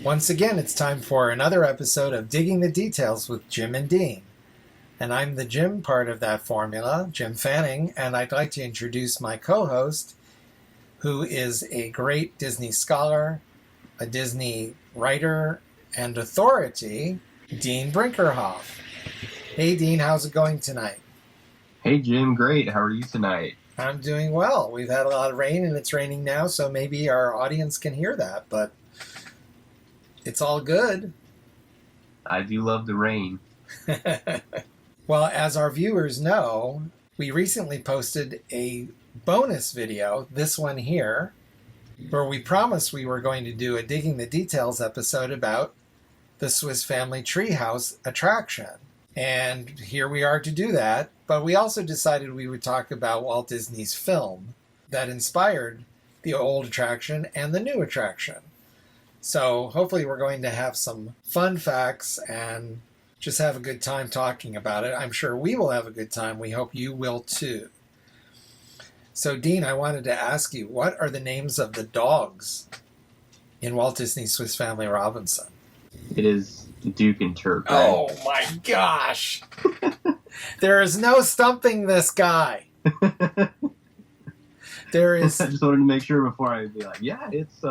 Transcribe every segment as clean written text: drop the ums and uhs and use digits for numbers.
Once again, it's time for another episode of Digging the Details with Jim and Dean. And I'm the Jim part of that formula, Jim Fanning, and I'd like to introduce my co-host, who is a great Disney scholar, a Disney writer, and authority, Dean Brinkerhoff. Hey, Dean, how's it going tonight? Hey, Jim, great. How are you tonight? I'm doing well. We've had a lot of rain, and it's raining now, so maybe our audience can hear that, but it's all good. I do love the rain. Well, as our viewers know, we recently posted a bonus video, this one here, where we promised we were going to do a Digging the Details episode about the Swiss Family Treehouse attraction. And here we are to do that, but we also decided we would talk about Walt Disney's film that inspired the old attraction and the new attraction. So hopefully we're going to have some fun facts and just have a good time talking about it. I'm sure we will have a good time. We hope you will too. So Dean, I wanted to ask you, what are the names of the dogs in Walt Disney's Swiss Family Robinson? It is Duke and Turk. Right? Oh my gosh! There is no stumping this guy. There is. I just wanted to make sure before I'd be like, yeah, it's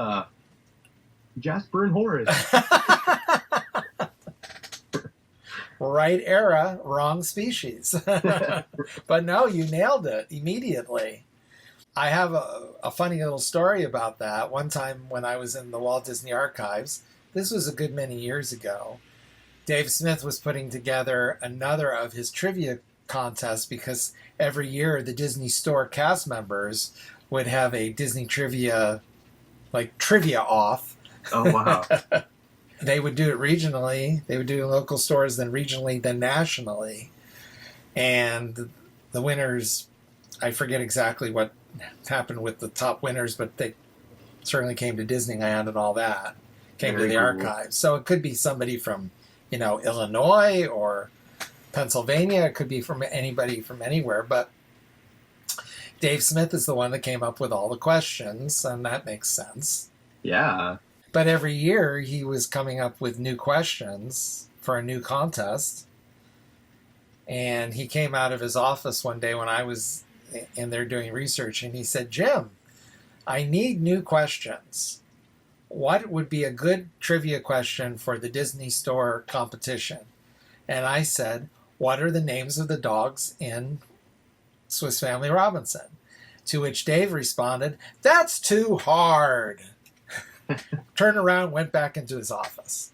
Jasper and Horace. Right era, wrong species. But no, you nailed it immediately. I have a funny little story about that. One time when I was in the Walt Disney Archives, this was a good many years ago, Dave Smith was putting together another of his trivia contests because every year the Disney Store cast members would have a Disney trivia off. Oh, wow. They would do it regionally. They would do it in local stores, then regionally, then nationally. And the winners, I forget exactly what happened with the top winners, but they certainly came to Disneyland and all that. Came to the archives. So it could be somebody from, Illinois or Pennsylvania. It could be from anybody from anywhere. But Dave Smith is the one that came up with all the questions, and that makes sense. Yeah. But every year he was coming up with new questions for a new contest. And he came out of his office one day when I was in there doing research, and he said, Jim, I need new questions. What would be a good trivia question for the Disney Store competition? And I said, what are the names of the dogs in Swiss Family Robinson? To which Dave responded, that's too hard. Turned around, went back into his office.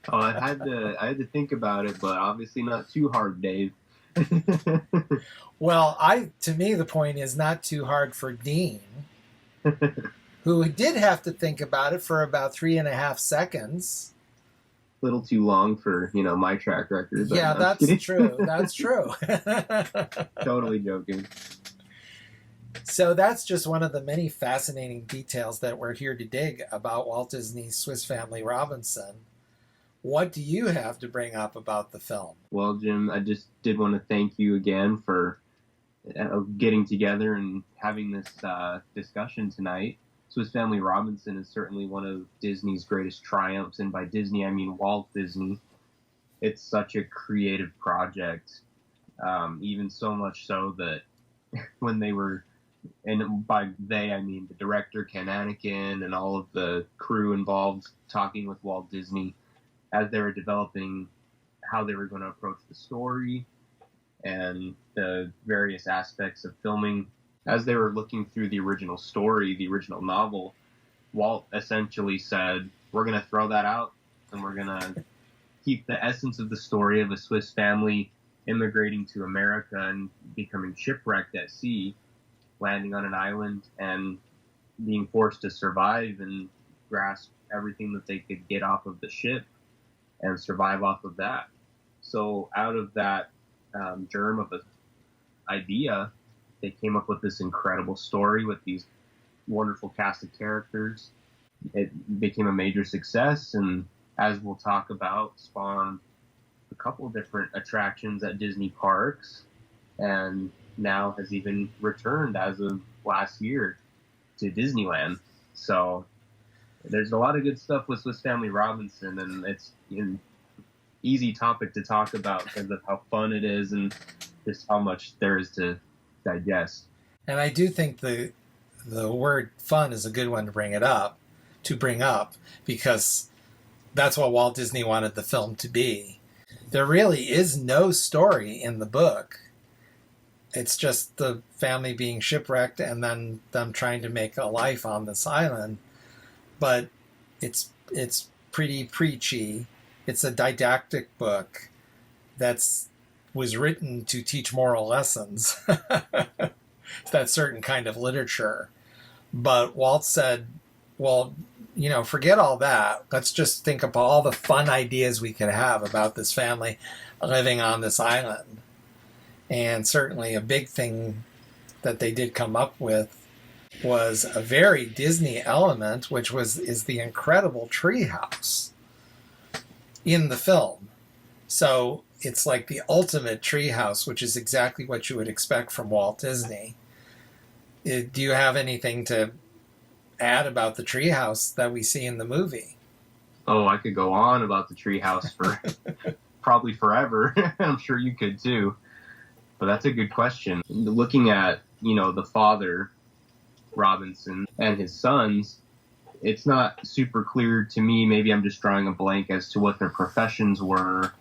Oh, I had to think about it, but obviously not too hard, Dave. Well, to me, the point is not too hard for Dean, who did have to think about it for about 3.5 seconds. A little too long for, my track record. Yeah, that's true. That's true. Totally joking. So that's just one of the many fascinating details that we're here to dig about Walt Disney's Swiss Family Robinson. What do you have to bring up about the film? Well, Jim, I just did want to thank you again for getting together and having this discussion tonight. Swiss Family Robinson is certainly one of Disney's greatest triumphs, and by Disney, I mean Walt Disney. It's such a creative project, even so much so that when they were, and by they, I mean the director, Ken Anakin, and all of the crew involved talking with Walt Disney as they were developing how they were going to approach the story and the various aspects of filming. As they were looking through the original story, the original novel, Walt essentially said, we're going to throw that out, and we're going to keep the essence of the story of a Swiss family immigrating to America and becoming shipwrecked at sea, landing on an island and being forced to survive and grasp everything that they could get off of the ship and survive off of that. So out of that germ of an idea, they came up with this incredible story with these wonderful cast of characters. It became a major success, and as we'll talk about, spawned a couple different attractions at Disney parks, and now has even returned as of last year to Disneyland. So There's a lot of good stuff with Swiss Family Robinson, and it's an easy topic to talk about because of how fun it is and just how much there is to digest. And I do think the word fun is a good one to bring up, because that's what Walt Disney wanted the film to be. There really is no story in the book. It's just the family being shipwrecked and then them trying to make a life on this island. But it's pretty preachy. It's a didactic book was written to teach moral lessons. That certain kind of literature. But Walt said, well, forget all that. Let's just think about all the fun ideas we could have about this family living on this island. And certainly a big thing that they did come up with was a very Disney element, which is the incredible treehouse in the film. So it's like the ultimate treehouse, which is exactly what you would expect from Walt Disney. Do you have anything to add about the treehouse that we see in the movie? Oh, I could go on about the treehouse for probably forever. I'm sure you could too. But that's a good question. Looking at, the father, Robinson, and his sons, it's not super clear to me. Maybe I'm just drawing a blank as to what their professions were,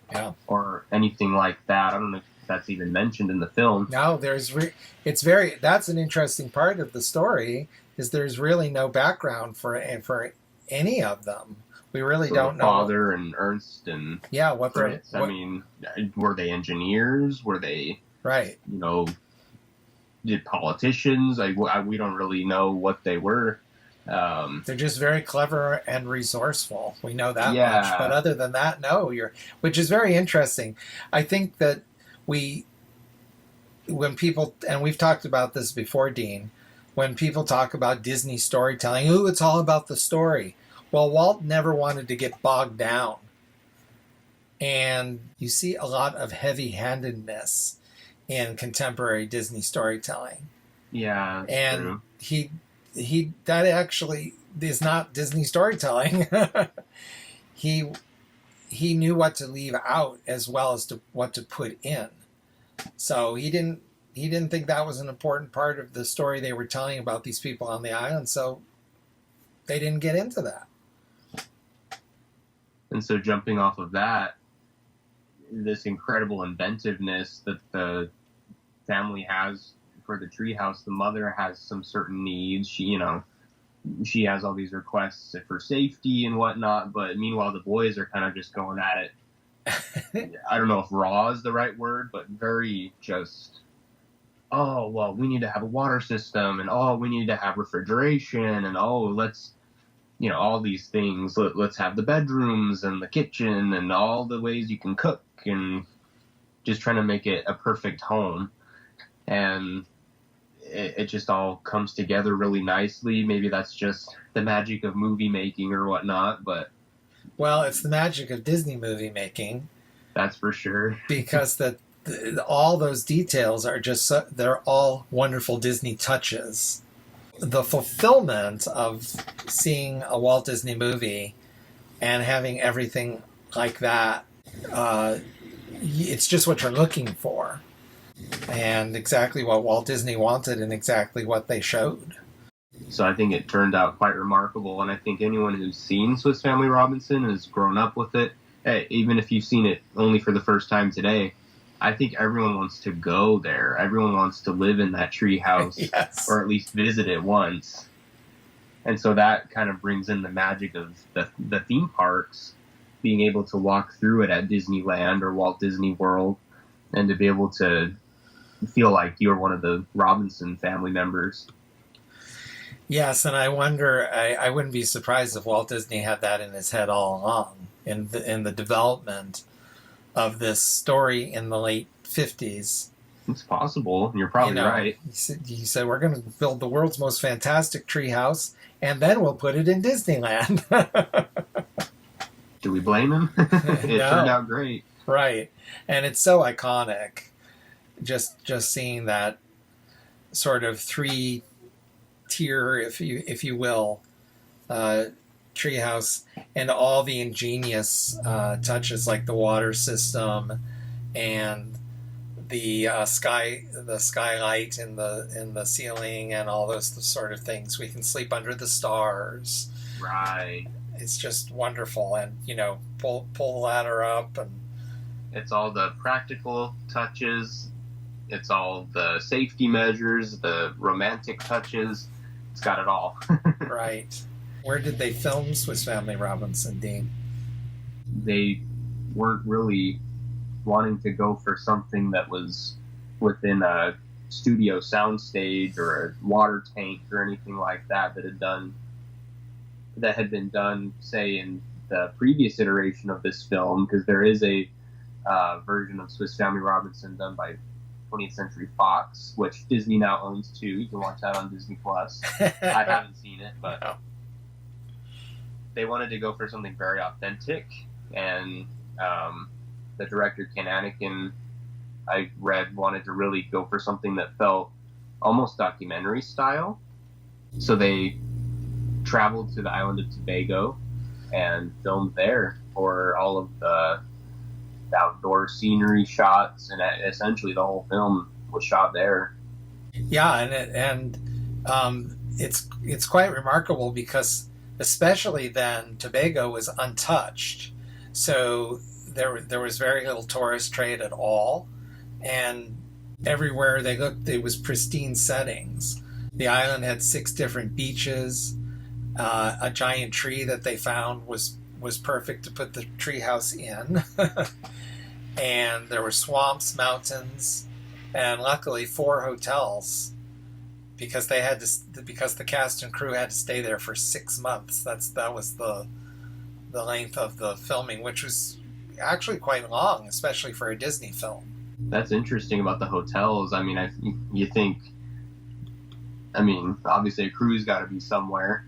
or anything like that. I don't know if that's even mentioned in the film. No, that's an interesting part of the story, is there's really no background for any of them. We really don't know. Father and Ernst and what they're. I mean, were they engineers? Were they right? Did politicians? We don't really know what they were. They're just very clever and resourceful. We know that much. But other than that, no. Which is very interesting. I think that when people, and we've talked about this before, Dean, when people talk about Disney storytelling, it's all about the story. Well, Walt never wanted to get bogged down. And you see a lot of heavy-handedness in contemporary Disney storytelling. Yeah, and true. That actually is not Disney storytelling. He knew what to leave out as well as what to put in. So he didn't think that was an important part of the story they were telling about these people on the island, so they didn't get into that. And so jumping off of that, this incredible inventiveness that the family has for the treehouse, the mother has some certain needs. She has all these requests for safety and whatnot, but meanwhile the boys are kind of just going at it. I don't know if raw is the right word, but very just, oh, well, we need to have a water system, and oh, we need to have refrigeration, and oh, let's, all these things. Let's have the bedrooms and the kitchen and all the ways you can cook, and just trying to make it a perfect home. And it just all comes together really nicely. Maybe that's just the magic of movie making or whatnot, but... Well, it's the magic of Disney movie making. That's for sure. Because all those details are they're all wonderful Disney touches. The fulfillment of seeing a Walt Disney movie and having everything like that, it's just what you're looking for. And exactly what Walt Disney wanted and exactly what they showed. So I think it turned out quite remarkable, and I think anyone who's seen Swiss Family Robinson has grown up with it. Hey, even if you've seen it only for the first time today, I think everyone wants to go there. Everyone wants to live in that treehouse, yes. Or at least visit it once. And so that kind of brings in the magic of the theme parks, being able to walk through it at Disneyland or Walt Disney World, and to be able to feel like you're one of the Robinson family members. Yes, and I wonder, I wouldn't be surprised if Walt Disney had that in his head all along in the development of this story in the late 50s. It's possible. You're probably right. He said, we're going to build the world's most fantastic treehouse, and then we'll put it in Disneyland. Do we blame him? It turned out great. Right. And it's so iconic. Just seeing that sort of 3-tier, if you will, Treehouse, and all the ingenious touches like the water system and the skylight in the ceiling and all those sort of things. We can sleep under the stars. Right. It's just wonderful, and pull the ladder up, and it's all the practical touches. It's all the safety measures, the romantic touches. It's got it all. Right. Where did they film Swiss Family Robinson, Dean? They weren't really wanting to go for something that was within a studio soundstage or a water tank or anything like that had been done, say, in the previous iteration of this film, because there is a version of Swiss Family Robinson done by 20th Century Fox, which Disney now owns too. You can watch that on Disney Plus. I haven't seen it, but they wanted to go for something very authentic, and the director Ken Anakin, I read, wanted to really go for something that felt almost documentary style. So they traveled to the island of Tobago and filmed there for all of the outdoor scenery shots, and essentially the whole film was shot there. Yeah, and it's quite remarkable because especially then Tobago was untouched, so there was very little tourist trade at all, and everywhere they looked it was pristine settings. The island had 6 different beaches. A giant tree that they found was perfect to put the treehouse in. And there were swamps, mountains, and luckily 4 hotels because the cast and crew had to stay there for 6 months. That was the length of the filming, which was actually quite long, especially for a Disney film. That's interesting about the hotels. I mean, you think, obviously a crew's got to be somewhere,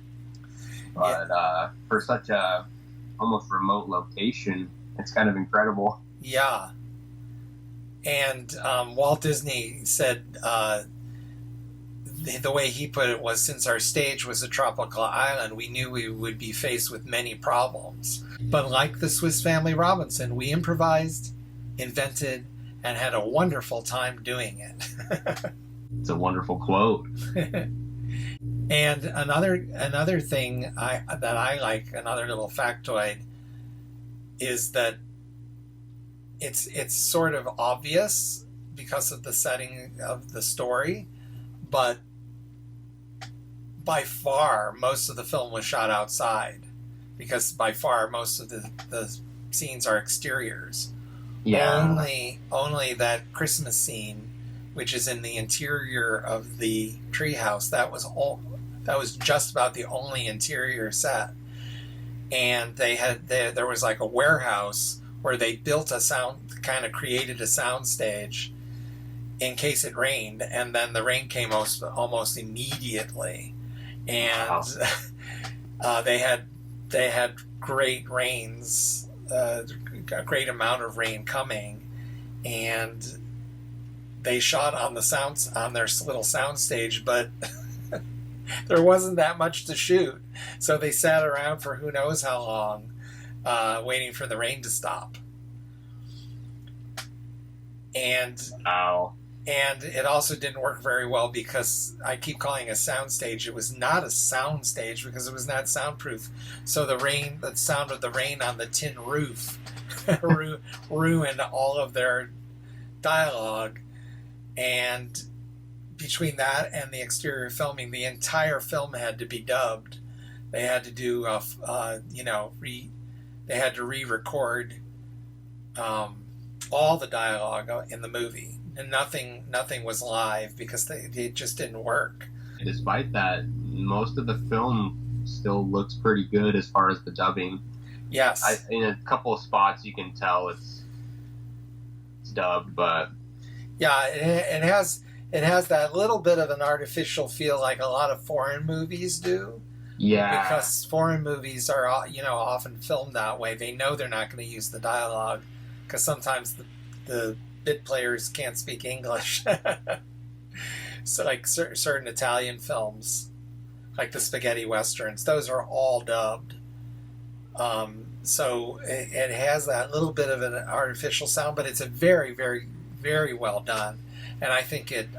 but for such a almost remote location, it's kind of incredible. Yeah. And Walt Disney said the way he put it was, since our stage was a tropical island, we knew we would be faced with many problems. But like the Swiss Family Robinson, we improvised, invented, and had a wonderful time doing it. It's a wonderful quote. And another thing that I like, another little factoid, is that it's sort of obvious because of the setting of the story, but by far most of the film was shot outside, because by far most of the scenes are exteriors. Yeah. Only that Christmas scene, which is in the interior of the treehouse, that was just about the only interior set. And there was like a warehouse where they built created a sound stage in case it rained, and then the rain came almost immediately. And wow. They had great rains, a great amount of rain coming, and they shot on their little sound stage, but there wasn't that much to shoot, so they sat around for who knows how long, waiting for the rain to stop. And it also didn't work very well because I keep calling it a soundstage. It was not a soundstage because it was not soundproof. So the sound of the rain on the tin roof ruined all of their dialogue. And between that and the exterior filming, the entire film had to be dubbed. They had to do, they had to re-record all the dialogue in the movie. And nothing was live because it just didn't work. Despite that, most of the film still looks pretty good as far as the dubbing. Yes. In a couple of spots you can tell it's dubbed, but yeah, it has that little bit of an artificial feel like a lot of foreign movies do. Yeah. Because foreign movies are often filmed that way. They know they're not going to use the dialogue because sometimes the bit players can't speak English. So like certain Italian films, like the spaghetti westerns, those are all dubbed. So it has that little bit of an artificial sound, but it's a very, very, very well done, and I think it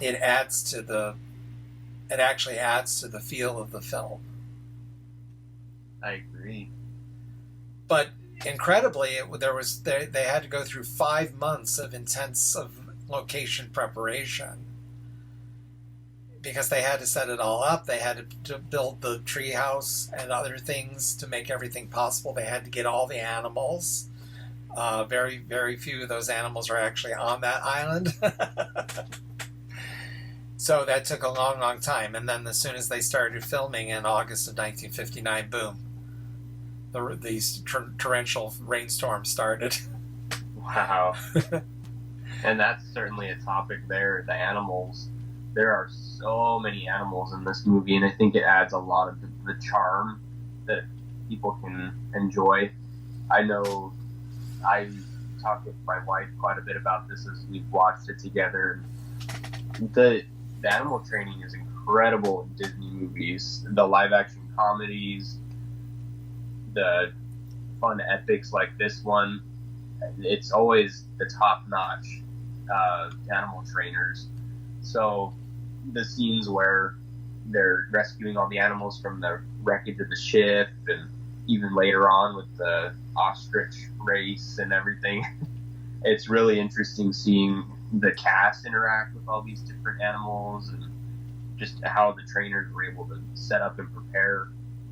adds to it actually adds to the feel of the film. I agree. But incredibly, they had to go through 5 months of intensive location preparation because they had to set it all up. They had to build the treehouse and other things to make everything possible. They had to get all the animals. Very, very few of those animals are actually on that island. So that took a long, long time. And then as soon as they started filming in August of 1959, boom, these torrential rainstorms started. Wow. And that's certainly a topic there, the animals. There are so many animals in this movie, and I think it adds a lot of the charm that people can enjoy. I know I talked with my wife quite a bit about this as we've watched it together. The animal training is incredible in Disney movies. The live-action comedies, the fun epics like this one, it's always the top-notch animal trainers. So the scenes where they're rescuing all the animals from the wreckage of the ship, and even later on with the ostrich race and everything, it's really interesting seeing the cast interact with all these different animals and just how the trainers were able to set up and prepare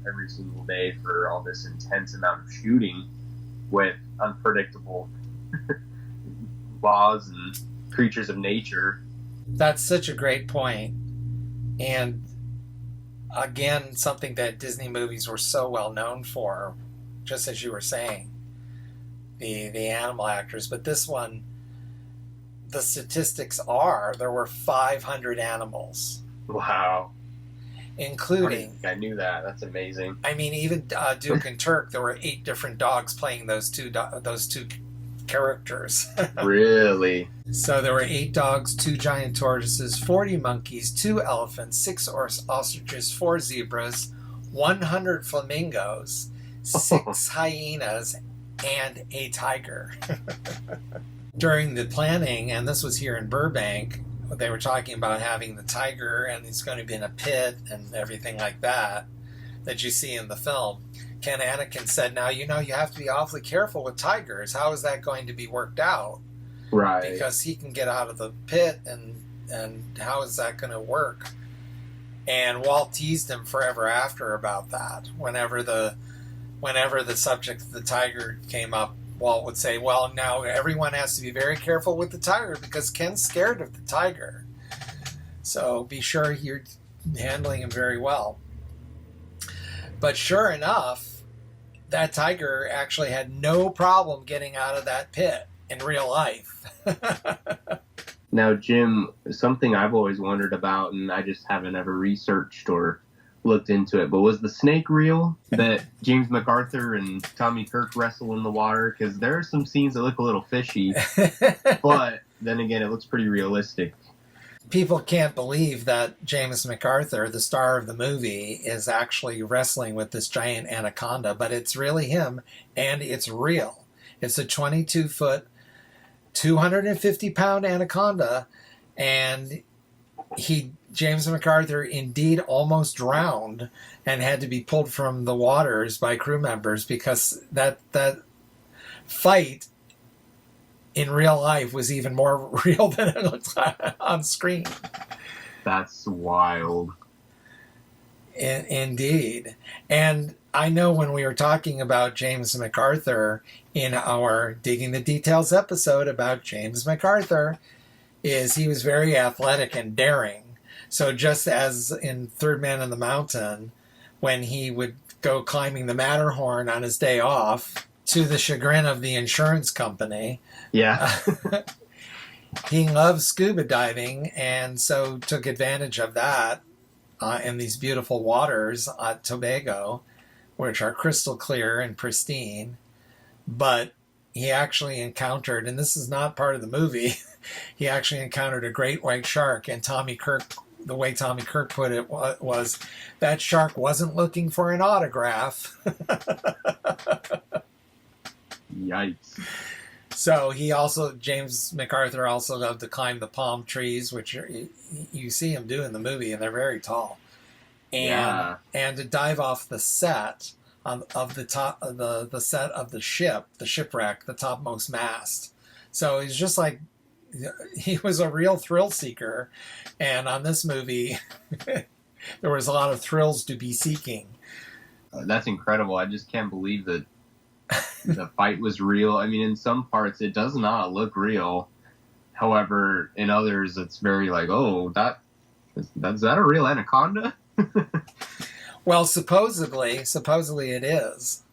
every single day for all this intense amount of shooting with unpredictable laws and creatures of nature. That's such a great point. And again, something that Disney movies were so well known for, just as you were saying, the animal actors. But this one, the statistics are there were 500 animals. Wow. Including... I knew that. That's amazing. I mean, even Duke and Turk, there were 8 different dogs playing those two characters. Really? So there were 8 dogs, 2 giant tortoises, 40 monkeys, 2 elephants, 6 ostriches, 4 zebras, 100 flamingos, 6 hyenas, and a tiger. During the planning, and this was here in Burbank, they were talking about having the tiger, and he's going to be in a pit and everything like that you see in the film. Ken Anakin said, now, you have to be awfully careful with tigers. How is that going to be worked out? Right. Because he can get out of the pit, and how is that going to work? And Walt teased him forever after about that. Whenever the subject of the tiger came up, Walt would say, well, now everyone has to be very careful with the tiger because Ken's scared of the tiger. So be sure you're handling him very well. But sure enough, that tiger actually had no problem getting out of that pit in real life. Now, Jim, something I've always wondered about, and I just haven't ever researched or looked into it, but was the snake real that James MacArthur and Tommy Kirk wrestle in the water? Because there are some scenes that look a little fishy, but then again, it looks pretty realistic. People can't believe that James MacArthur, the star of the movie, is actually wrestling with this giant anaconda, but it's really him, and it's real. It's a 22-foot, 250-pound anaconda, and James MacArthur indeed almost drowned and had to be pulled from the waters by crew members because that fight in real life was even more real than it looks on screen. That's wild. Indeed. And I know when we were talking about James MacArthur in our Digging the Details episode about James MacArthur, is he was very athletic and daring. So just as in Third Man on the Mountain, when he would go climbing the Matterhorn on his day off, to the chagrin of the insurance company, yeah, he loved scuba diving, and so took advantage of that in these beautiful waters at Tobago, which are crystal clear and pristine. But he actually encountered, and this is not part of the movie, he actually encountered a great white shark, and Tommy Kirk the way Tommy Kirk put it was that shark wasn't looking for an autograph. Yikes. So James MacArthur also loved to climb the palm trees, which you see him do in the movie, and they're very tall. And to dive off the set of the top of the set of the shipwreck, the topmost mast. So he's just like, he was a real thrill seeker, and on this movie, there was a lot of thrills to be seeking. That's incredible. I just can't believe that the fight was real. I mean, in some parts, it does not look real. However, in others, it's very like, oh, is that a real anaconda? Well, supposedly it is.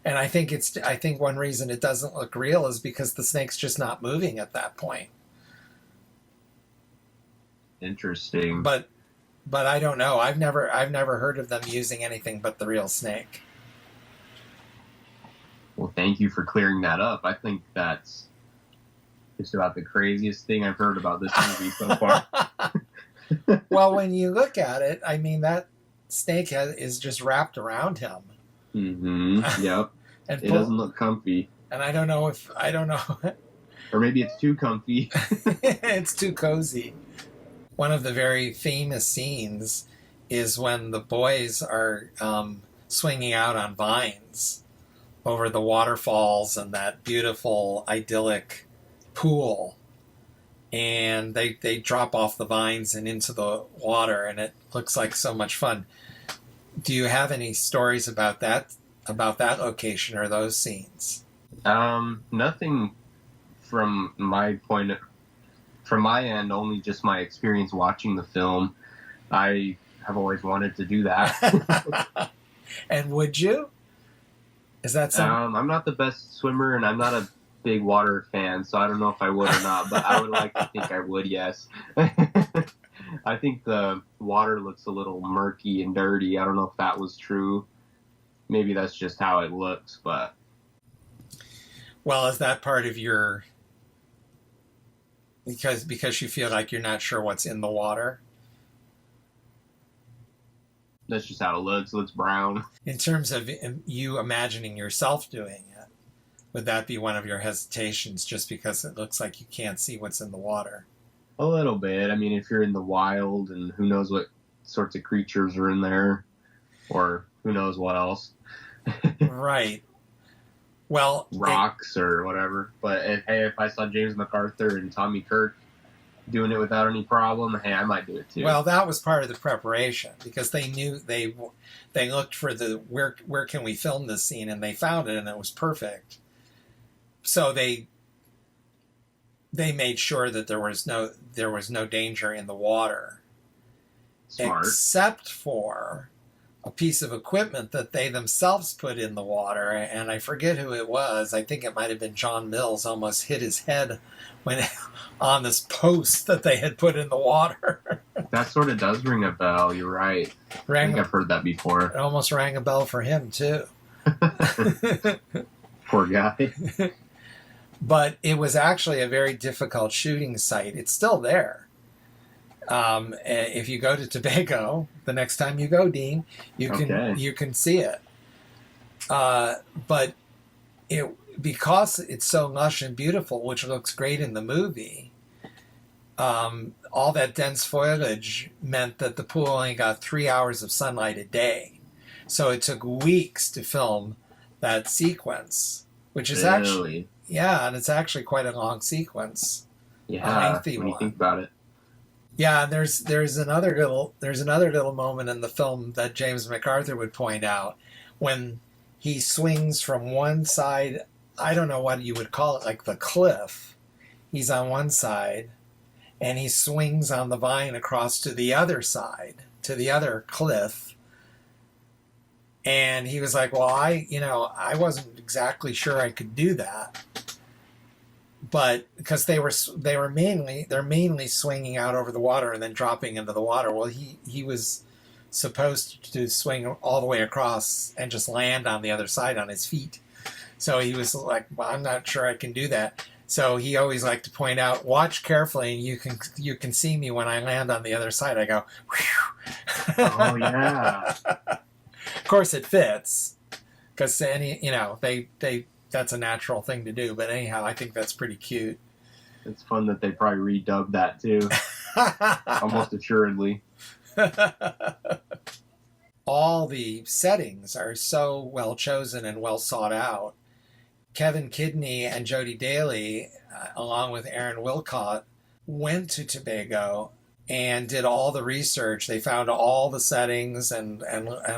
And I think one reason it doesn't look real is because the snake's just not moving at that point. Interesting. But I don't know. I've never heard of them using anything but the real snake. Well, thank you for clearing that up. I think that's just about the craziest thing I've heard about this movie so far. Well, when you look at it, I mean, that snake is just wrapped around him. Mm-hmm. Yep. And it doesn't look comfy. And I don't know. Or maybe it's too comfy. It's too cozy. One of the very famous scenes is when the boys are swinging out on vines over the waterfalls and that beautiful, idyllic pool. And they drop off the vines and into the water, and it looks like so much fun. Do you have any stories about that location or those scenes? Nothing from my end, only just my experience watching the film. I have always wanted to do that. And would you? Is that something? I'm not the best swimmer, and I'm not a big water fan, so I don't know if I would or not, but I would like to think I would, yes. I think the water looks a little murky and dirty. I don't know if that was true. Maybe that's just how it looks, but... Well, is that part of your... Because you feel like you're not sure what's in the water? That's just how it looks. It looks brown. In terms of you imagining yourself doing it, would that be one of your hesitations just because it looks like you can't see what's in the water? A little bit. I mean, if you're in the wild and who knows what sorts of creatures are in there, or who knows what else. Right. Well, rocks or whatever. But if I saw James MacArthur and Tommy Kirk doing it without any problem, hey, I might do it too. Well, that was part of the preparation because they knew they looked for where can we film this scene, and they found it, and it was perfect. So they made sure that there was no danger in the water. Smart. Except for a piece of equipment that they themselves put in the water, and I forget who it was. I think it might have been John Mills. Almost hit his head when on this post that they had put in the water. That sort of does ring a bell. You're right. I think I've heard that before. It almost rang a bell for him too. Poor guy. But it was actually a very difficult shooting site. It's still there. If you go to Tobago, the next time you go, Dean, you can see it. But because it's so lush and beautiful, which looks great in the movie, all that dense foliage meant that the pool only got 3 hours of sunlight a day. So it took weeks to film that sequence, which is actually... Yeah, and it's actually quite a long sequence. Yeah, when you think about it. Yeah, there's another little moment in the film that James MacArthur would point out when he swings from one side. I don't know what you would call it, like the cliff. He's on one side, and he swings on the vine across to the other side, to the other cliff. And he was like, well, I wasn't exactly sure I could do that. But because they're mainly swinging out over the water and then dropping into the water. Well, he was supposed to swing all the way across and just land on the other side on his feet. So he was like, well, I'm not sure I can do that. So he always liked to point out, watch carefully, and you can see me when I land on the other side. I go, whew. Oh yeah. Of course it fits, because they that's a natural thing to do. But anyhow, I think that's pretty cute. It's fun that they probably redubbed that too. Almost assuredly. All the settings are so well chosen and well sought out. Kevin Kidney and Jody Daly, along with Aaron Wilcott, went to Tobago and did all the research. They found all the settings and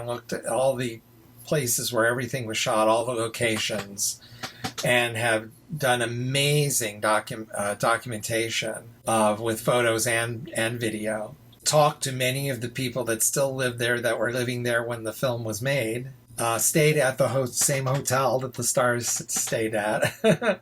looked at all the places where everything was shot, all the locations, and have done amazing documentation with photos and video. Talked to many of the people that still live there, that were living there when the film was made. Stayed at the same hotel that the stars stayed at.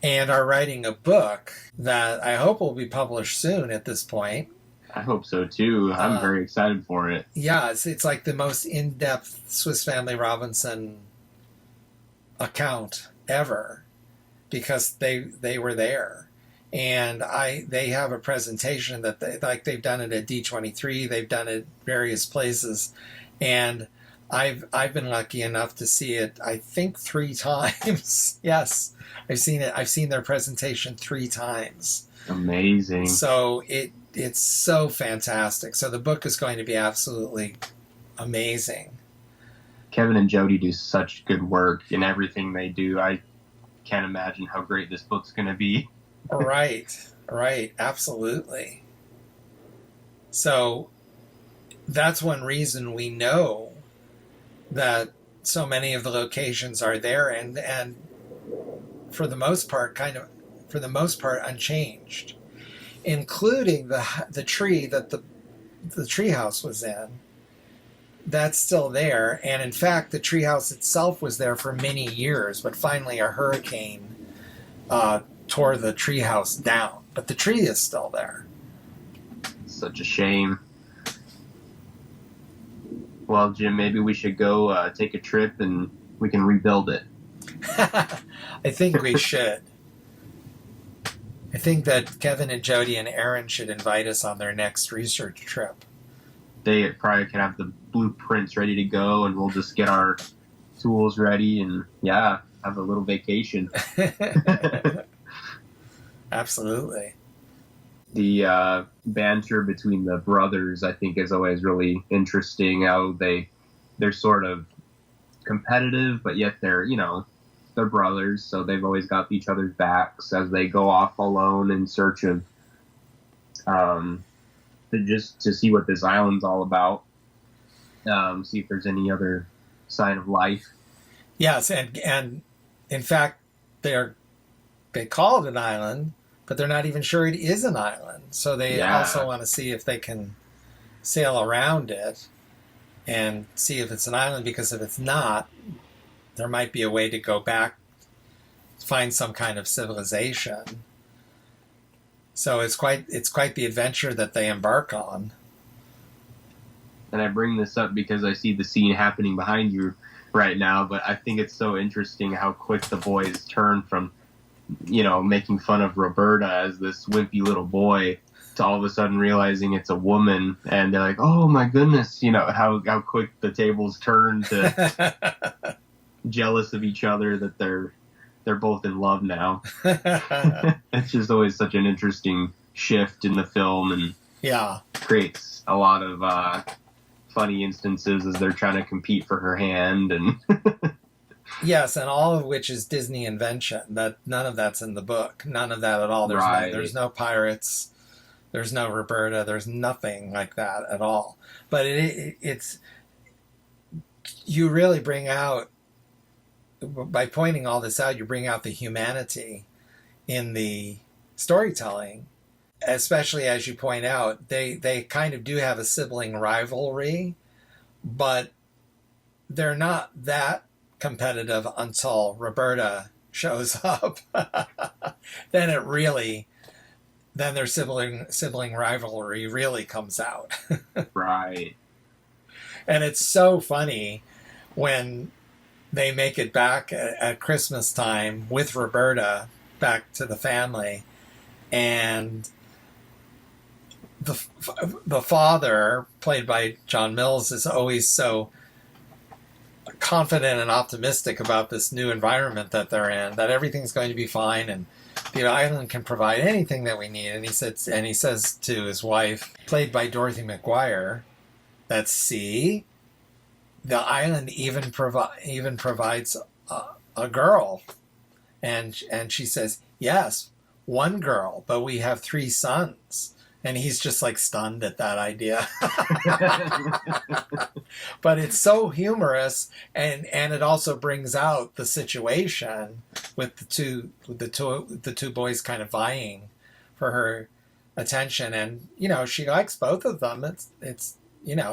And are writing a book that I hope will be published soon at this point. I hope so too. I'm very excited for it. Yeah, it's like the most in-depth Swiss Family Robinson account ever, because they were there. And they have a presentation that they've done it at D23, they've done it various places, and I've been lucky enough to see it, I think, 3 times. Yes, I've seen it. I've seen their presentation 3 times. Amazing. So it's so fantastic. So the book is going to be absolutely amazing. Kevin and Jody do such good work in everything they do. I can't imagine how great this book's going to be. Right, absolutely. So that's one reason we know that so many of the locations are there, and for the most part unchanged, including the tree that the treehouse was in. That's still there, and in fact the treehouse itself was there for many years, but finally a hurricane tore the treehouse down, but the tree is still there. Such a shame. Well, Jim, maybe we should go take a trip and we can rebuild it. I think we should. I think that Kevin and Jody and Aaron should invite us on their next research trip. They probably can have the blueprints ready to go, and we'll just get our tools ready and, yeah, have a little vacation. Absolutely. The banter between the brothers, I think, is always really interesting. How they're sort of competitive, but yet they're brothers, so they've always got each other's backs as they go off alone in search of just to see what this island's all about, see if there's any other sign of life. Yes, and in fact they call it an island, but they're not even sure it is an island. So they also want to see if they can sail around it and see if it's an island, because if it's not, there might be a way to go back, find some kind of civilization. So it's quite the adventure that they embark on. And I bring this up because I see the scene happening behind you right now, but I think it's so interesting how quick the boys turn from making fun of Roberta as this wimpy little boy to all of a sudden realizing it's a woman, and they're like, oh my goodness, how quick the tables turn to jealous of each other that they're both in love now. It's just always such an interesting shift in the film, and creates a lot of funny instances as they're trying to compete for her hand, and yes, and all of which is Disney invention. That none of that's in the book. None of that at all. There's no pirates. There's no Roberta. There's nothing like that at all. But it's you really bring out, by pointing all this out, you bring out the humanity in the storytelling, especially as you point out, they kind of do have a sibling rivalry, but they're not that competitive until Roberta shows up. Then their sibling rivalry really comes out. Right. And it's so funny when they make it back at Christmas time with Roberta, back to the family, and the father, played by John Mills, is always so confident and optimistic about this new environment that they're in, that everything's going to be fine and the island can provide anything that we need. And he says to his wife, played by Dorothy McGuire, that see, the island even provides a girl, and she says, yes, one girl, but we have 3 sons. And he's just like stunned at that idea. But it's so humorous, and it also brings out the situation with the two boys kind of vying for her attention, and she likes both of them. It's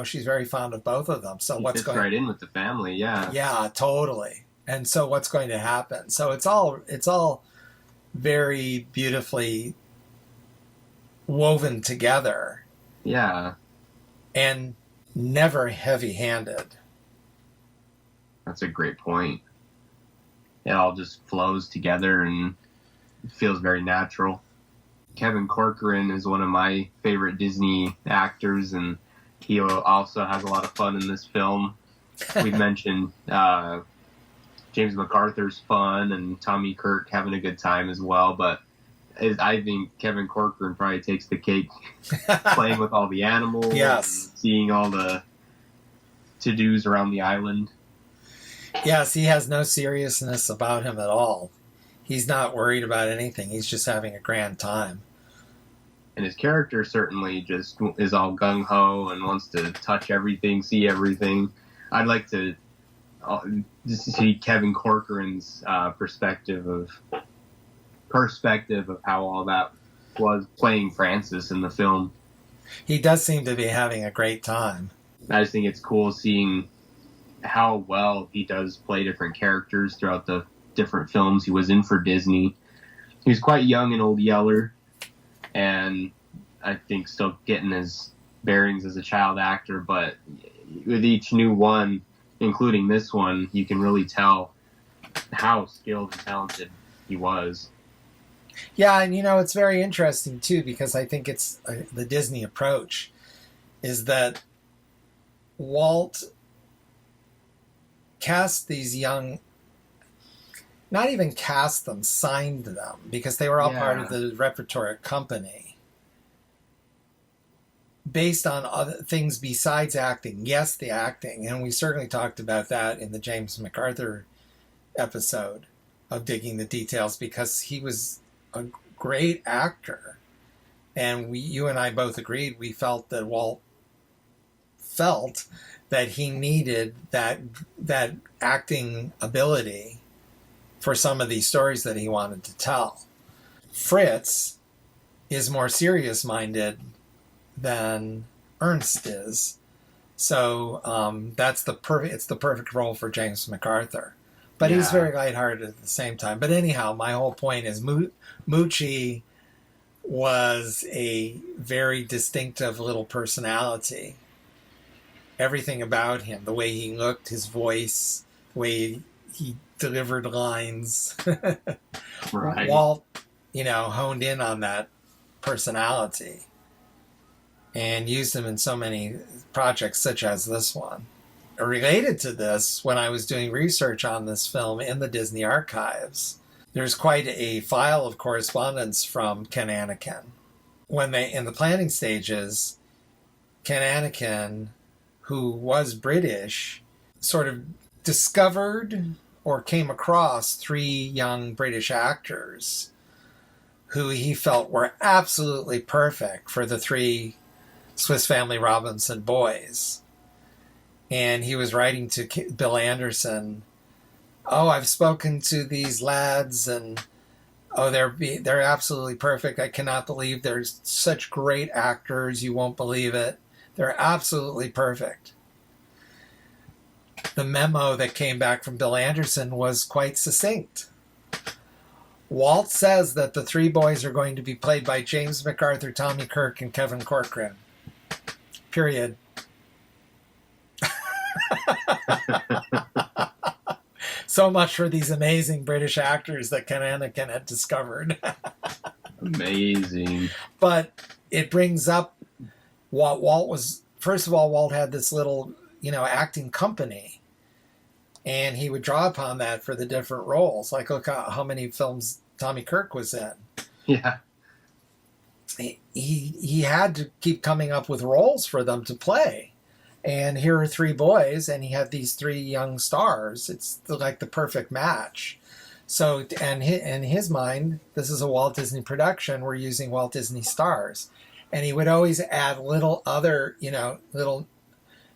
she's very fond of both of them. So He what's fits going right in with the family, yeah. Yeah, totally. And so what's going to happen? So it's all very beautifully woven together. Yeah. And never heavy-handed. That's a great point. It all just flows together and it feels very natural. Kevin Corcoran is one of my favorite Disney actors, and he also has a lot of fun in this film. We mentioned James MacArthur's fun and Tommy Kirk having a good time as well, but I think Kevin Corcoran probably takes the cake playing with all the animals. Yes. And seeing all the to-dos around the island. Yes, he has no seriousness about him at all. He's not worried about anything. He's just having a grand time. And his character certainly just is all gung-ho and wants to touch everything, see everything. I'd like to just see Kevin Corcoran's perspective of how all that was playing Francis in the film. He does seem to be having a great time. I just think it's cool seeing how well he does play different characters throughout the different films he was in for Disney. He was quite young in Old Yeller, and I think still getting his bearings as a child actor, but with each new one, including this one, you can really tell how skilled and talented he was. Yeah, and it's very interesting too, because I think it's the Disney approach is that Walt cast these young, not even cast them, signed them, because they were all part of the repertoire company, based on other things besides acting. Yes, the acting, and we certainly talked about that in the James MacArthur episode of Digging the Details, because he was a great actor, and you and I both agreed. We felt that Walt felt that he needed that acting ability for some of these stories that he wanted to tell. Fritz is more serious-minded than Ernst is, so it's the perfect role for James MacArthur. But he's very lighthearted at the same time. But anyhow, my whole point is Moochie was a very distinctive little personality. Everything about him, the way he looked, his voice, the way he delivered lines. Right. Walt, honed in on that personality and used him in so many projects such as this one. Related to this, when I was doing research on this film in the Disney archives, there's quite a file of correspondence from Ken Anakin. When in the planning stages, Ken Anakin, who was British, sort of discovered or came across 3 young British actors who he felt were absolutely perfect for the 3 Swiss Family Robinson boys. And he was writing to Bill Anderson, I've spoken to these lads, and they're absolutely perfect. I cannot believe they're such great actors. You won't believe it. They're absolutely perfect. The memo that came back from Bill Anderson was quite succinct. Walt says that the 3 boys are going to be played by James MacArthur, Tommy Kirk, and Kevin Corcoran. Period. So So much for these amazing British actors that Anakin had discovered. Amazing. But it brings up what Walt was. First of all, Walt had this little, acting company, and he would draw upon that for the different roles. Like, look how many films Tommy Kirk was in. Yeah. He had to keep coming up with roles for them to play. And here are three boys, and he had these three young stars. It's like the perfect match. So, and in his mind, this is a Walt Disney production. We're using Walt Disney stars. And he would always add little other, little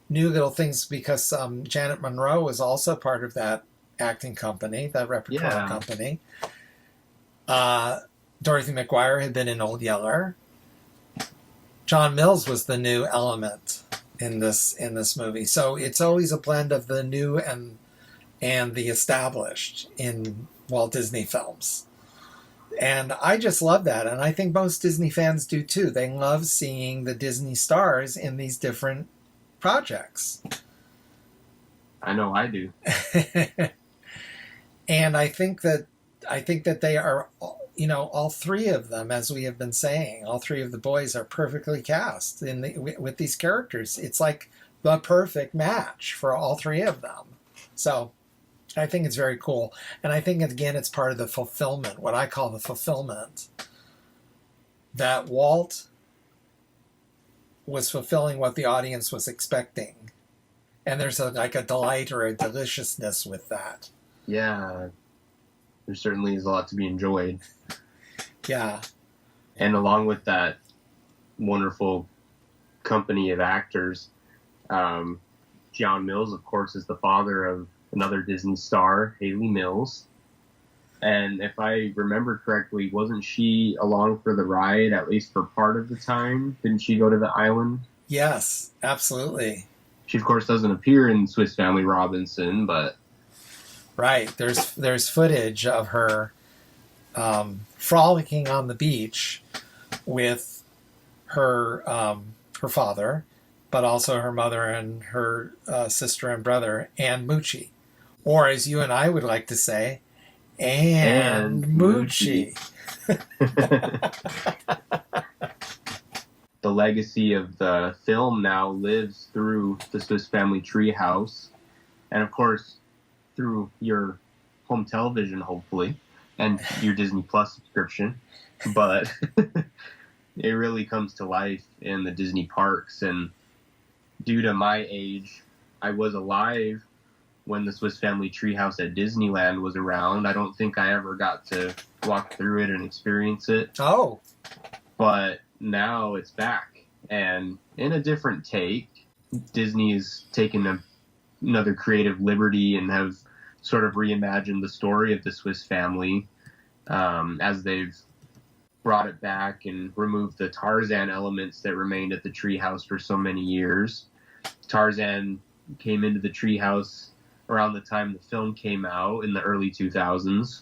new little things, because Janet Monroe was also part of that acting company, that repertoire company. Dorothy McGuire had been in Old Yeller. John Mills was the new element in this movie. So it's always a blend of the new and the established in Walt Disney films. And I just love that. And I think most Disney fans do too. They love seeing the Disney stars in these different projects. I know I do. And I think that they are, all three of them, as we have been saying, all three of the boys are perfectly cast with these characters. It's like the perfect match for all three of them. So I think it's very cool. And I think, again, it's part of the fulfillment, what I call the fulfillment, that Walt was fulfilling what the audience was expecting. And there's a delight or a deliciousness with that. Yeah. There certainly is a lot to be enjoyed. Yeah. And along with that wonderful company of actors, John Mills, of course, is the father of another Disney star, Haley Mills. And if I remember correctly, wasn't she along for the ride, at least for part of the time? Didn't she go to the island? Yes, absolutely. She, of course, doesn't appear in Swiss Family Robinson, but... Right. There's footage of her frolicking on the beach with her father, but also her mother and her sister and brother, and Moochie. Or as you and I would like to say, and Moochie. The legacy of the film now lives through the Swiss Family Treehouse, and of course through your home television, hopefully, and your Disney Plus subscription. But it really comes to life in the Disney parks. And due to my age, I was alive when the Swiss Family Treehouse at Disneyland was around. I don't think I ever got to walk through it and experience it. Oh. But now it's back, and in a different take. Disney's taken another creative liberty and have sort of reimagined the story of the Swiss family, as they've brought it back and removed the Tarzan elements that remained at the treehouse for so many years. Tarzan came into the treehouse around the time the film came out in the early 2000s.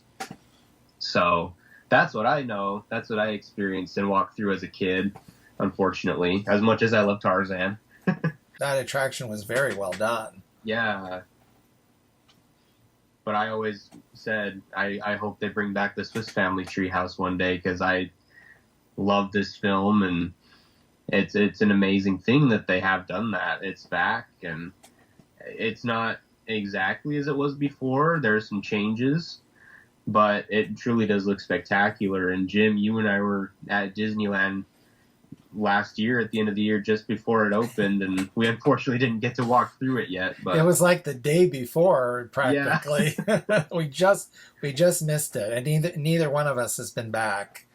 So that's what I know. That's what I experienced and walked through as a kid, unfortunately, as much as I love Tarzan. That attraction was very well done. Yeah. But I always said, I hope they bring back the Swiss Family Treehouse one day, because I love this film, and it's an amazing thing that they have done that. It's back, and it's not exactly as it was before. There are some changes, but it truly does look spectacular. And Jim, you and I were at Disneyland last year at the end of the year, just before it opened, and we unfortunately didn't get to walk through it yet, but it was like the day before, practically. Yeah. we just missed it, and neither one of us has been back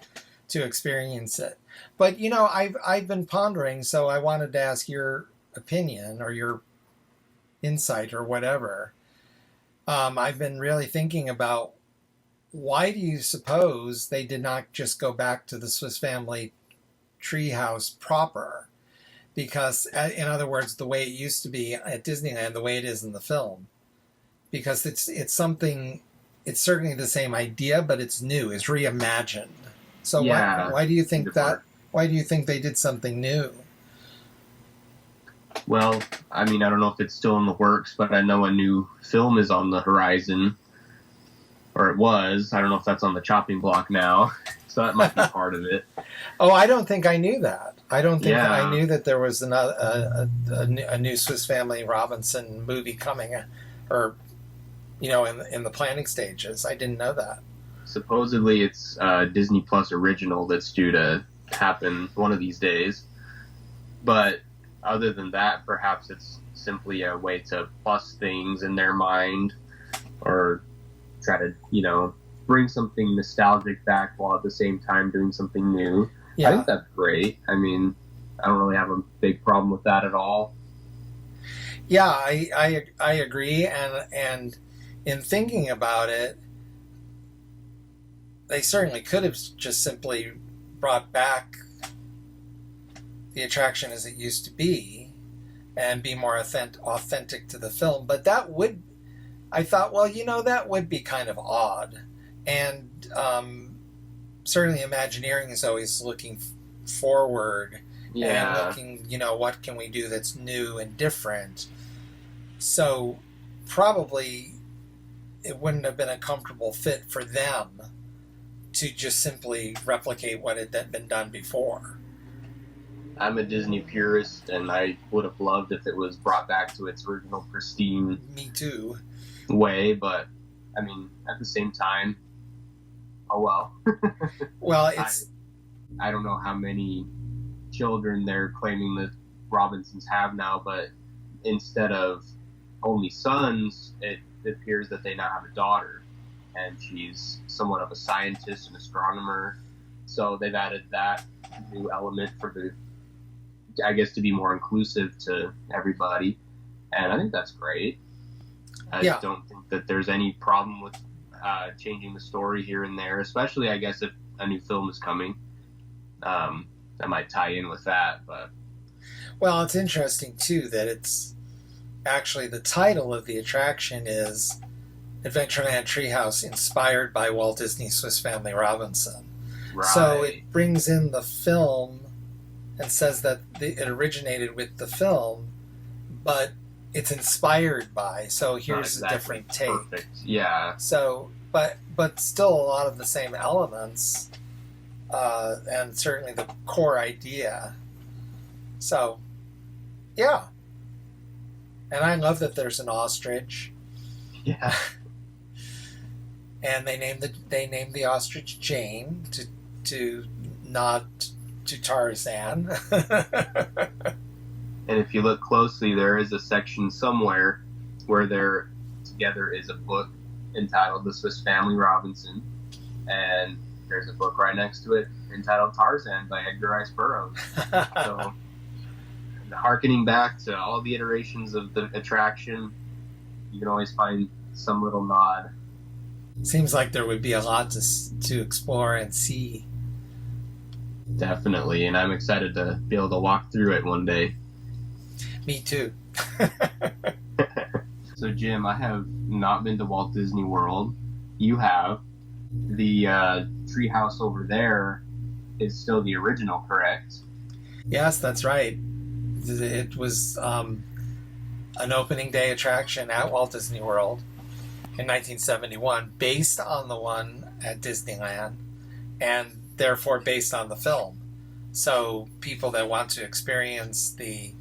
to experience it. But I've been pondering, so I wanted to ask your opinion or your insight or whatever. I've been really thinking about, why do you suppose they did not just go back to the Swiss Family Treehouse proper? Because, in other words, the way it used to be at Disneyland, the way it is in the film. Because it's something, it's certainly the same idea, but it's new, it's reimagined. So yeah, why do you think that? Why do you think they did something new? Well, I mean, I don't know if it's still in the works, but I know a new film is on the horizon or it was. I don't know if that's on the chopping block now, so that might be part of it. Oh, I don't think I knew that. I don't think Yeah. that I knew that there was a new Swiss Family Robinson movie coming, or in the planning stages. I didn't know that. Supposedly, it's a Disney Plus original that's due to happen one of these days. But other than that, perhaps it's simply a way to plus things in their mind, or try to, bring something nostalgic back while at the same time doing something new. Yeah. I think that's great. I mean, I don't really have a big problem with that at all. Yeah, I agree, and in thinking about it, they certainly could have just simply brought back the attraction as it used to be and be more authentic to the film. But I thought, well, that would be kind of odd. And certainly Imagineering is always looking forward and looking, what can we do that's new and different. So probably it wouldn't have been a comfortable fit for them to just simply replicate what had been done before. I'm a Disney purist, and I would have loved if it was brought back to its original pristine Me too. way, but I mean, at the same time, oh well. Well, I don't know how many children they're claiming that Robinsons have now, but instead of only sons, it appears that they now have a daughter, and she's somewhat of a scientist and astronomer. So they've added that new element I guess, to be more inclusive to everybody, and I think that's great. I don't think that there's any problem with changing the story here and there, especially, I guess, if a new film is coming. That might tie in with that, but... Well, it's interesting, too, that it's actually the title of the attraction is Adventureland Treehouse, inspired by Walt Disney's Swiss Family Robinson. Right. So it brings in the film and says that it originated with the film, but it's inspired by. So here's a different take. Perfect. Yeah. So, but still a lot of the same elements, and certainly the core idea. So, yeah. And I love that there's an ostrich. Yeah. And they named the ostrich Jane to nod to Tarzan. And if you look closely, there is a section somewhere where there together is a book entitled The Swiss Family Robinson, and there's a book right next to it entitled Tarzan by Edgar Rice Burroughs. So, harkening back to all the iterations of the attraction, you can always find some little nod. Seems like there would be a lot to explore and see. Definitely, and I'm excited to be able to walk through it one day. Me too. So, Jim, I have not been to Walt Disney World. You have. The treehouse over there is still the original, correct? Yes, that's right. It was an opening day attraction at Walt Disney World in 1971, based on the one at Disneyland, and therefore based on the film. So people that want to experience the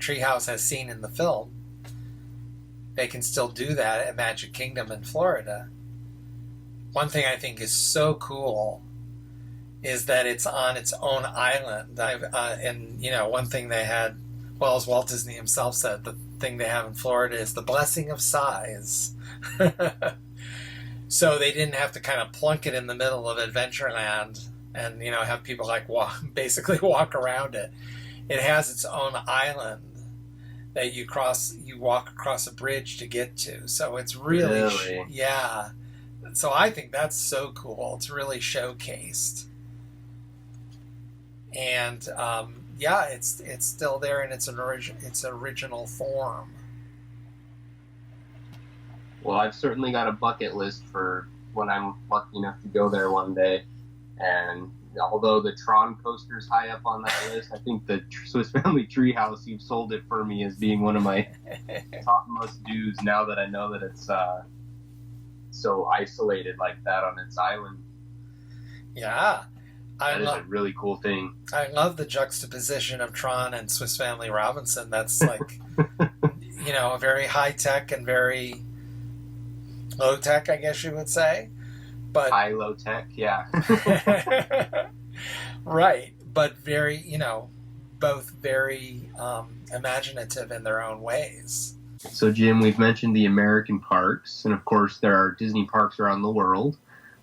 treehouse as seen in the film, they can still do that at Magic Kingdom in Florida. One thing I think is so cool is that it's on its own island. And one thing they had, well, as Walt Disney himself said, the thing they have in Florida is the blessing of size. So they didn't have to kind of plunk it in the middle of Adventureland and have people basically walk around it. It has its own island that you walk across a bridge to get to. So it's really? Yeah. So I think that's so cool. It's really showcased. And it's still there in its original form. Well, I've certainly got a bucket list for when I'm lucky enough to go there one day. And although the Tron coaster is high up on that list, I think the Swiss Family Treehouse, you've sold it for me as being one of my top must-dos now that I know that it's so isolated like that on its island. Yeah. That is a really cool thing. I love the juxtaposition of Tron and Swiss Family Robinson. That's like, very high tech and very low tech, I guess you would say. But high low tech, yeah. Right, but very, both very imaginative in their own ways. So, Jim, we've mentioned the American parks, and of course, there are Disney parks around the world.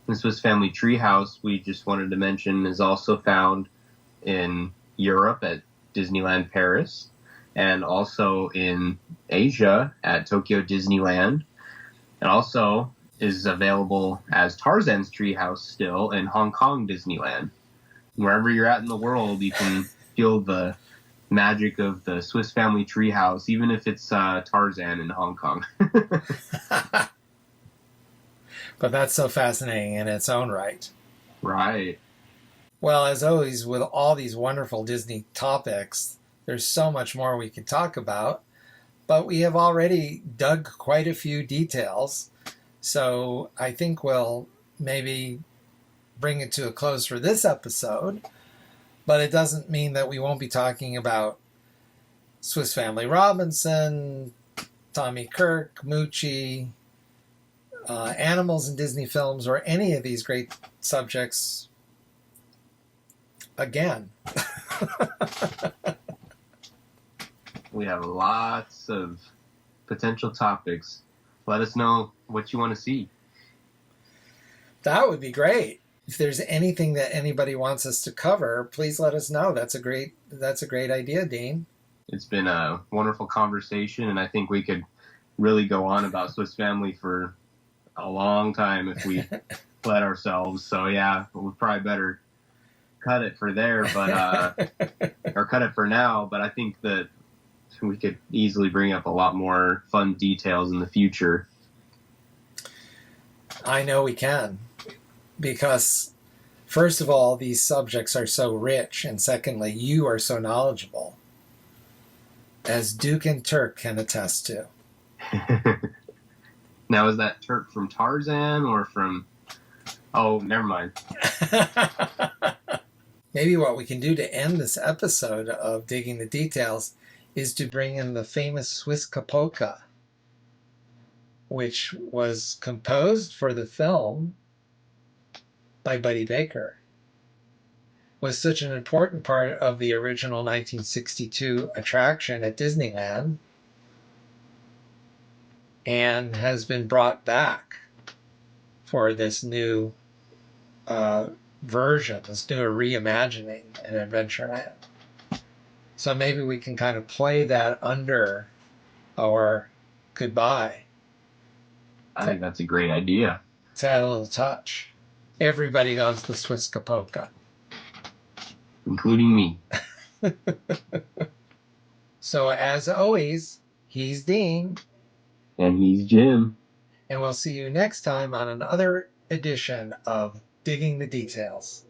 The Swiss Family Treehouse, we just wanted to mention, is also found in Europe at Disneyland Paris, and also in Asia at Tokyo Disneyland, and also is available as Tarzan's Treehouse still in Hong Kong Disneyland. Wherever you're at in the world, you can feel the magic of the Swiss Family Treehouse, even if it's Tarzan in Hong Kong. But that's so fascinating in its own right. Right. Well, as always, with all these wonderful Disney topics, there's so much more we could talk about, but we have already dug quite a few details. So I think we'll maybe bring it to a close for this episode, but it doesn't mean that we won't be talking about Swiss Family Robinson, Tommy Kirk, Moochie, animals in Disney films, or any of these great subjects again. We have lots of potential topics. Let us know what you want to see. That would be great. If there's anything that anybody wants us to cover, please let us know. That's a great idea, Dean. It's been a wonderful conversation, and I think we could really go on about Swiss Family for a long time if we let ourselves. So yeah, we probably better cut it for there, but or cut it for now. But I think that we could easily bring up a lot more fun details in the future. I know we can, because first of all, these subjects are so rich, and secondly, you are so knowledgeable, as Duke and Turk can attest to. Now, is that Turk from Tarzan or from... Oh, never mind. Maybe what we can do to end this episode of Digging the Details is to bring in the famous Swiss Capoca, which was composed for the film by Buddy Baker, was such an important part of the original 1962 attraction at Disneyland, and has been brought back for this new version, this new reimagining in Adventureland. So maybe we can kind of play that under our goodbye. I think that's a great idea. To add a little touch. Everybody loves the Swiss Capoca. Including me. So as always, he's Dean. And he's Jim. And we'll see you next time on another edition of Digging the Details.